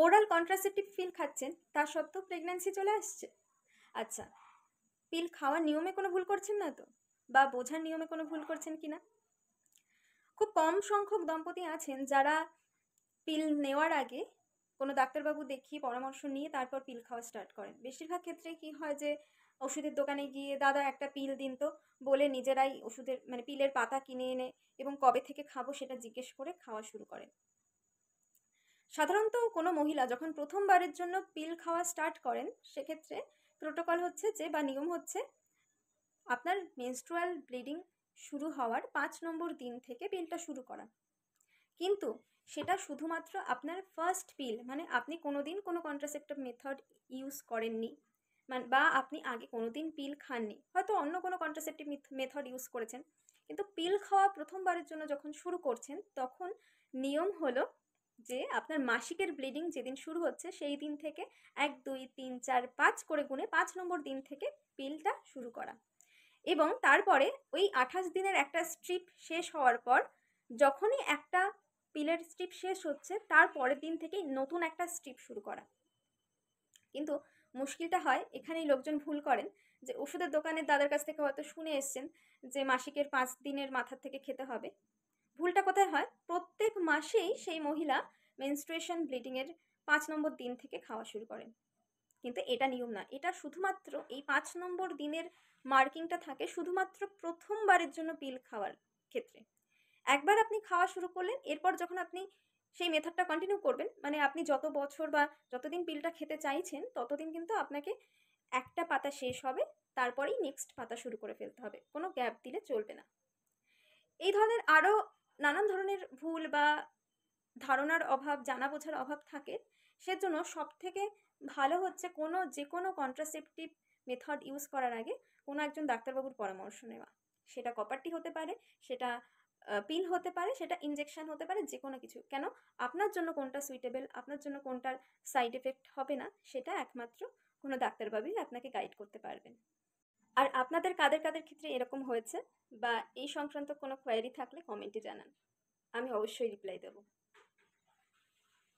Oral contraceptive pill খাচ্ছেন, তা সত্ত্বেও প্রেগন্যান্সি চলে আসছে। আচ্ছা, পিল খাওয়ার নিয়মে কোনো ভুল করছেন না তো, বা বোঝার নিয়মে কোনো ভুল করছেন কি না? খুব কম সংখ্যক দম্পতি আছেন যারা পিল নেওয়ার আগে কোনো ডাক্তারবাবু দেখিয়ে পরামর্শ নিয়ে তারপর পিল খাওয়া স্টার্ট করেন। বেশিরভাগ ক্ষেত্রে কি হয় যে ওষুধের দোকানে গিয়ে দাদা একটা পিল দিন তো বলে নিজেরাই ওষুধের মানে পিলের পাতা কিনে এনে এবং কবে থেকে খাবো সেটা জিজ্ঞেস করে খাওয়া শুরু করেন। সাধারণত কোনো মহিলা যখন প্রথমবারের জন্য পিল খাওয়া স্টার্ট করেন, সেক্ষেত্রে প্রোটোকল হচ্ছে যে বা নিয়ম হচ্ছে আপনার মেনস্ট্রুয়াল ব্লিডিং শুরু হওয়ার ৫ নম্বর দিন থেকে পিলটা শুরু করা। কিন্তু সেটা শুধুমাত্র আপনার ফার্স্ট পিল, মানে আপনি কোনোদিন কোনো কন্ট্রাসেপটিভ মেথড ইউজ করেননি, মানে বা আপনি আগে কোনোদিন পিল খাননি, হয়তো অন্য কোনো কন্ট্রাসেপটিভ মেথড ইউজ করেছেন, কিন্তু পিল খাওয়া প্রথমবারের জন্য যখন শুরু করছেন তখন নিয়ম হলো যে আপনার মাসিকের ব্লিডিং যেদিন শুরু হচ্ছে সেই দিন থেকে ১ ২ ৩ ৪ ৫ করে গুণে ৫ নম্বর দিন থেকে পিলটা শুরু করা। এবং তারপরে ওই ২৮ দিনের একটা স্ট্রিপ শেষ হওয়ার পর যখনই একটা পিলের স্ট্রিপ শেষ হচ্ছে তার পরের দিন থেকেই নতুন একটা স্ট্রিপ শুরু করা। কিন্তু মুশকিলটা হয় এখানেই লোকজন ভুল করেন যে ওষুধের দোকানের দাদার কাছ থেকে হয়তো শুনে এসছেন যে মাসিকের ৫ দিনের মাথার থেকে খেতে হবে। ভুলটা কোথায় হয়? প্রত্যেক মাসেই সেই মহিলা মেনস্ট্রুয়েশন ব্লিডিংয়ের ৫ নম্বর দিন থেকে খাওয়া শুরু করেন। কিন্তু এটা নিয়ম না, এটা শুধুমাত্র এই ৫ নম্বর দিনের মার্কিংটা থাকে শুধুমাত্র প্রথমবারের জন্য পিল খাওয়ার ক্ষেত্রে। একবার আপনি খাওয়া শুরু করলেন, এরপর যখন আপনি সেই মেথডটা কন্টিনিউ করবেন, মানে আপনি যত বছর বা যতদিন পিলটা খেতে চাইছেন ততদিন কিন্তু আপনাকে একটা পাতা শেষ হবে, তারপরেই নেক্সট পাতা শুরু করে ফেলতে হবে, কোনো গ্যাপ দিলে চলবে না। এই ধরনের আরও নানান ধরনের ভুল বা ধারণার অভাব, জানা বোঝার অভাব থাকে। সেজন্য সবথেকে ভালো হচ্ছে যে কোনো কন্ট্রাসেপটিভ মেথড ইউজ করার আগে কোনো একজন ডাক্তারবাবুর পরামর্শ নেওয়া। সেটা কপারটি হতে পারে, সেটা পিল হতে পারে, সেটা ইনজেকশন হতে পারে, যে কোনো কিছু। কেন, আপনার জন্য কোনটা সুইটেবল, আপনার জন্য কোনটার সাইড এফেক্ট হবে না, সেটা একমাত্র কোনো ডাক্তারবাবুই আপনাকে গাইড করতে পারবেন। আর আপনাদের কাদের কাদের ক্ষেত্রে এরকম হয়েছে বা এই সংক্রান্ত কোনো কোয়ারি থাকলে কমেন্টে জানান, আমি অবশ্যই রিপ্লাই দেবো।